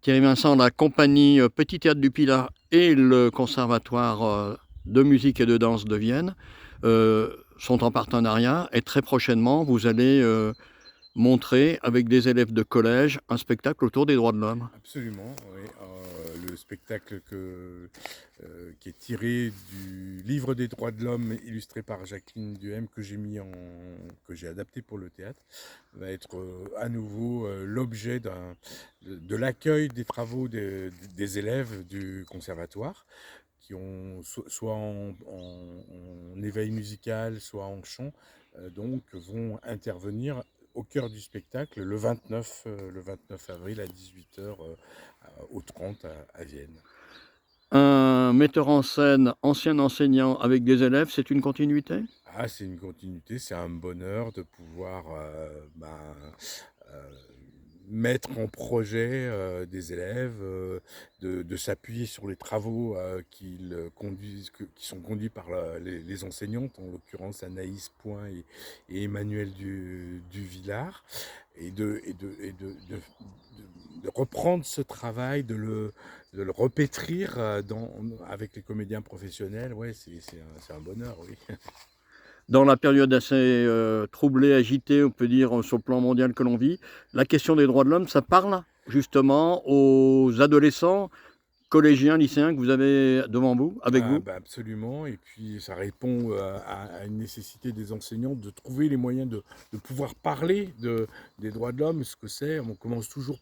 Thierry Vincent, la compagnie Petit Théâtre du Pilat et le Conservatoire de musique et de danse de Vienne sont en partenariat et très prochainement vous allez montrer avec des élèves de collège un spectacle autour des droits de l'homme. Absolument, oui. Le spectacle qui est tiré du livre des droits de l'homme illustré par Jacqueline Duhem que j'ai adapté pour le théâtre va être à nouveau l'objet de l'accueil des travaux des élèves du conservatoire qui ont soit en éveil musical, soit en chant, donc vont intervenir au cœur du spectacle le 29 avril à 18h au 30 à Vienne. Un metteur en scène, ancien enseignant avec des élèves, c'est une continuité? Ah, c'est une continuité, c'est un bonheur de pouvoir euh, mettre en projet des élèves, de s'appuyer sur les travaux qui sont conduits par les enseignantes, en l'occurrence Anaïs Point et Emmanuel Duvillard, et de reprendre ce travail, de le repétrir avec les comédiens professionnels. Ouais, c'est un bonheur, oui. Dans la période assez troublée, agitée, on peut dire, sur le plan mondial que l'on vit, la question des droits de l'homme, ça parle justement aux adolescents, collégiens, lycéens que vous avez devant vous, avec Ah, vous? bah absolument, et puis ça répond à une nécessité des enseignants de trouver les moyens de pouvoir parler des droits de l'homme, ce que c'est. On commence toujours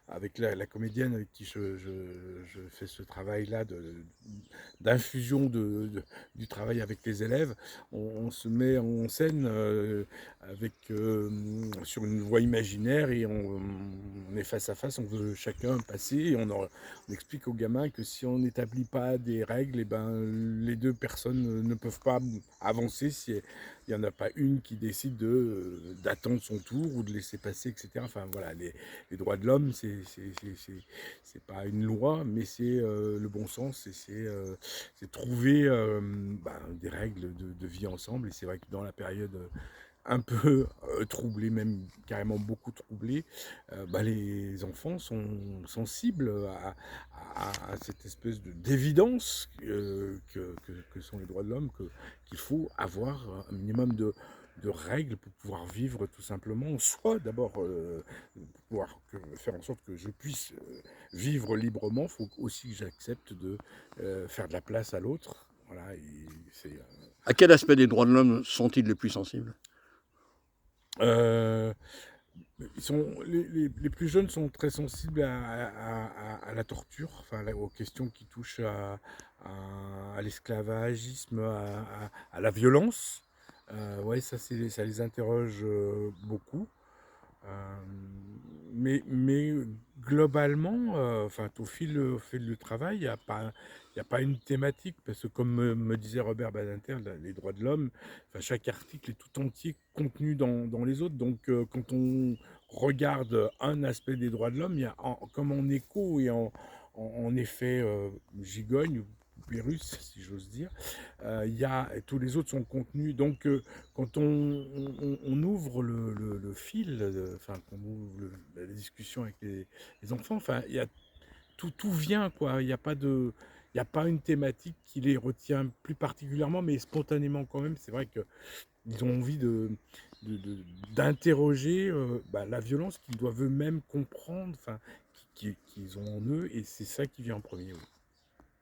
avec la comédienne avec qui je fais ce travail-là d'infusion du travail avec les élèves. On se met en scène sur une voie imaginaire, et on est face à face, on veut chacun passer, et on explique aux gamins que si on n'établit pas des règles, et ben, les deux personnes ne peuvent pas avancer si il n'y en a pas une qui décide d'attendre son tour ou de laisser passer, etc. Enfin voilà, les droits de l'homme, c'est pas une loi, mais c'est le bon sens, et c'est trouver des règles de vie ensemble. Et c'est vrai que dans la période un peu troublée, même carrément beaucoup troublée, les enfants sont sensibles à cette espèce d'évidence que sont les droits de l'homme, qu'il faut avoir un minimum de règles pour pouvoir vivre tout simplement. Soit d'abord, pour pouvoir faire en sorte que je puisse vivre librement, il faut aussi que j'accepte de faire de la place à l'autre. Voilà, et c'est... À quel aspect des droits de l'homme sont-ils les plus sensibles? Euh, les plus jeunes sont très sensibles à la torture, enfin, aux questions qui touchent à l'esclavagisme, à la violence. Ouais, ça les interroge beaucoup. Euh, mais globalement, enfin, au fil du travail, il y a pas une thématique, parce que comme me disait Robert Badinter, les droits de l'homme, enfin, chaque article est tout entier contenu dans les autres. Donc, quand on regarde un aspect des droits de l'homme, il y a comme en écho et en effet gigogne, ou poupée russe, si j'ose dire, tous les autres sont contenus. Donc, quand on ouvre le fil, enfin, qu'on ouvre la discussion avec les enfants, enfin, tout vient, quoi. Il y a pas une thématique qui les retient plus particulièrement, mais spontanément quand même. C'est vrai qu'ils ont envie de- de- d'interroger la violence qu'ils doivent eux-mêmes comprendre, enfin, qu'ils ont en eux, et c'est ça qui vient en premier. Oui.